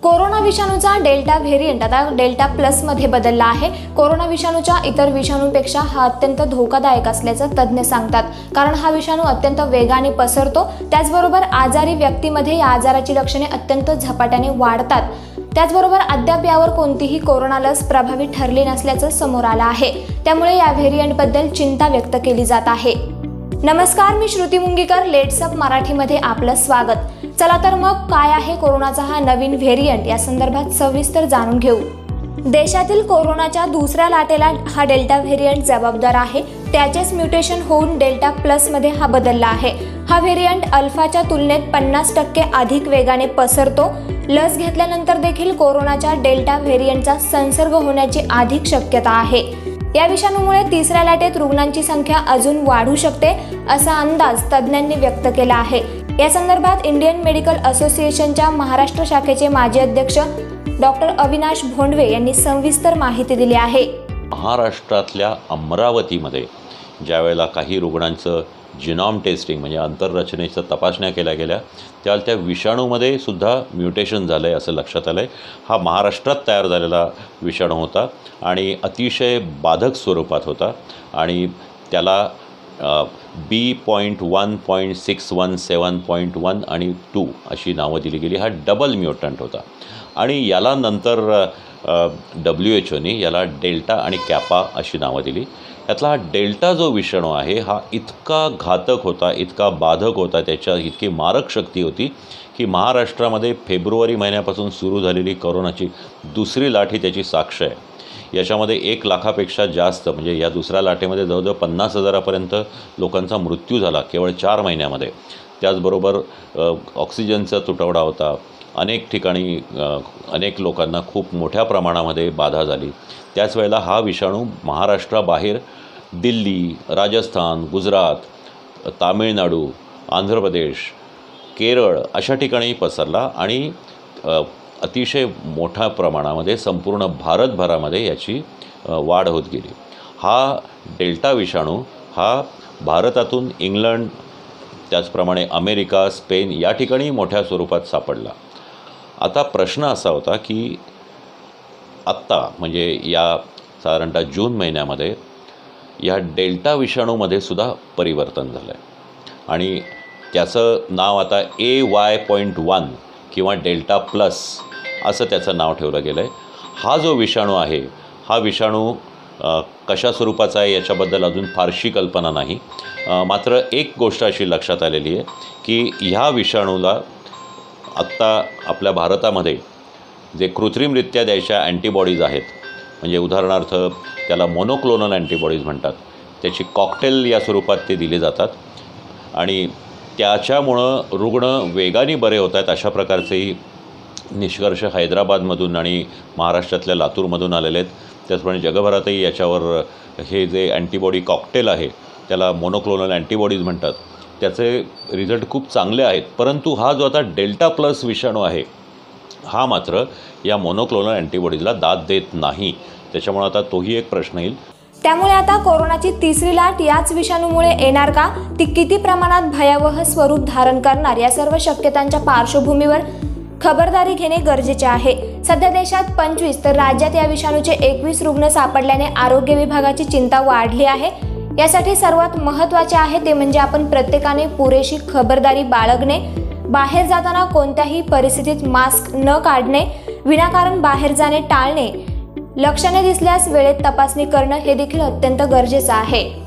Corona विषाणूचा delta variant आता delta plus मध्ये बदलला आहे। कोरोना विषाणूच्या इतर विषाणूंपेक्षा हा अत्यंत धोकादायक असल्याचं तज्ज्ञ सांगतात, कारण हा विषाणू अत्यंत वेगाने पसरतो। त्याचबरोबर आजारी व्यक्तीमध्ये या आजाराची लक्षणे अत्यंत झपाट्याने वाढतात। त्याचबरोबर अद्याप यावर कोणतीही कोरोना लस प्रभावी ठरली नसल्याचं समोर आलं आहे। त्यामुळे या व्हेरियंटबद्दल चिंता व्यक्त केली जात आहे। नमस्कार, मी श्रुती मुंगीकर, लेट्स अप मराठीमध्ये आपलं स्वागत। चला तर मग काय आहे कोरोनाचा हा नवीन व्हेरियंट, या संदर्भात सविस्तर जाणून घेऊ। देशातील कोरोनाच्या दुसऱ्या लाटेला हा डेल्टा व्हेरियंट जबाबदार आहे। त्याचेच म्युटेशन होऊन डेल्टा प्लस मध्ये हा बदलला आहे। हा व्हेरियंट अल्फाच्या तुलनेत 50% अधिक वेगाने पसरतो। लस घेतल्यानंतर देखील कोरोनाच्या डेल्टा व्हेरियंटचा संसर्ग होण्याची अधिक शक्यता आहे। या विषाणूमुळे तिसऱ्या लाटेत रुग्णांची संख्या अजून वाढू शकते, असा अंदाज तज्ज्ञांनी व्यक्त केला आहे। या संदर्भात इंडियन मेडिकल असोसिएशनच्या महाराष्ट्र शाखेचे माजी अध्यक्ष डॉक्टर अविनाश भोंडवे यांनी सविस्तर माहिती दिली आहे। महाराष्ट्रातल्या अमरावतीमध्ये ज्यावेळेला काही रुग्णांचं जिनॉम टेस्टिंग म्हणजे आंतररचनेच्या तपासण्या केल्या गेल्या, त्यावेळेला त्या विषाणूमध्ये सुद्धा म्युटेशन झालं आहे असं लक्षात आलं आहे। हा महाराष्ट्रात तयार झालेला विषाणू होता आणि अतिशय बाधक स्वरूपात होता आणि त्याला B.1.617.1 आणि 2 अशी नावं दिली गेली। हा डबल म्युटंट होता आणि याला नंतर WHO याला डेल्टा आणि कॅपा अशी नावं दिली। यातला हा डेल्टा जो विषाणू आहे हा इतका घातक होता, इतका बाधक होता, त्याच्या इतकी मारक शक्ती होती की महाराष्ट्रामध्ये फेब्रुवारी महिन्यापासून सुरू झालेली कोरोनाची दुसरी लाट ही त्याची साक्ष आहे। याच्यामध्ये 1 लाखापेक्षा जास्त म्हणजे या दुसऱ्या लाटेमध्ये जवळजवळ 50,000पर्यंत लोकांचा मृत्यू झाला केवळ 4 महिन्यामध्ये। त्याचबरोबर ऑक्सिजनचा तुटवडा होता। अनेक ठिकाणी अनेक लोकांना खूप मोठ्या प्रमाणामध्ये बाधा झाली। त्याच वेळेला हा विषाणू महाराष्ट्राबाहेर दिल्ली, राजस्थान, गुजरात, तामिळनाडू, आंध्र प्रदेश, केरळ अशा ठिकाणी पसरला आणि अतिशय मोठ्या प्रमाणामध्ये संपूर्ण भारतभरामध्ये याची वाढ होत गेली। हा डेल्टा विषाणू हा भारतातून इंग्लंड, त्याचप्रमाणे अमेरिका, स्पेन या ठिकाणी मोठ्या स्वरूपात सापडला। आता प्रश्न असा होता की आत्ता म्हणजे या साधारणतः जून महिन्यामध्ये या डेल्टा विषाणूमध्ये सुद्धा परिवर्तन झालं आहे आणि त्याचं नाव आता AY.1 किंवा डेल्टा प्लस असं त्याचं नाव ठेवलं गेलं आहे। हा जो विषाणू आहे हा विषाणू कशा स्वरूपाचा आहे याच्याबद्दल अजून फारशी कल्पना नाही। मात्र एक गोष्ट अशी लक्षात आलेली आहे की ह्या विषाणूला आत्ता आपल्या भारतामध्ये जे कृत्रिमरित्या द्यायच्या अँटीबॉडीज आहेत, म्हणजे उदाहरणार्थ त्याला मोनोक्लोनल अँटीबॉडीज म्हणतात, त्याची कॉकटेल या स्वरूपात ते दिले जातात आणि त्याच्यामुळं रुग्ण वेगाने बरे होत आहेत अशा प्रकारचेही निष्कर्ष हैदराबादमधून आणि महाराष्ट्रातल्या लातूरमधून आलेले आहेत। त्याचप्रमाणे जगभरातही याच्यावर हे जे अँटीबॉडी कॉकटेल आहे त्याला मोनोक्लोनल अँटीबॉडीज म्हणतात, त्याचे रिझल्ट खूप चांगले आहेत। परंतु हा जो आता डेल्टा प्लस विषाणू आहे हा मात्र या मोनोक्लोनल अँटीबॉडीजला दाद देत नाही। त्याच्यामुळे आता तोही एक प्रश्न येईल। त्यामुळे आता कोरोनाची तिसरी लाट याच विषाणूमुळे येणार का, ती किती प्रमाणात भयावह स्वरूप धारण करणार, या सर्व शक्यतांच्या पार्श्वभूमीवर खबरदारी घेणे गरजेचे आहे। सध्या देशात 25 तर राज्यात या विषाणूचे 21 रुग्ण सापडल्याने आरोग्य विभागाची चिंता वाढली आहे। यासाठी सर्वात महत्त्वाचे आहे ते म्हणजे आपण प्रत्येकाने पुरेशी खबरदारी बाळगणे, बाहेर जाताना कोणत्याही परिस्थितीत मास्क न काढणे, विनाकारण बाहेर जाणे टाळणे, लक्षणे दिसल्यास वेळेत तपासणी करणं हे देखील अत्यंत गरजेचं आहे।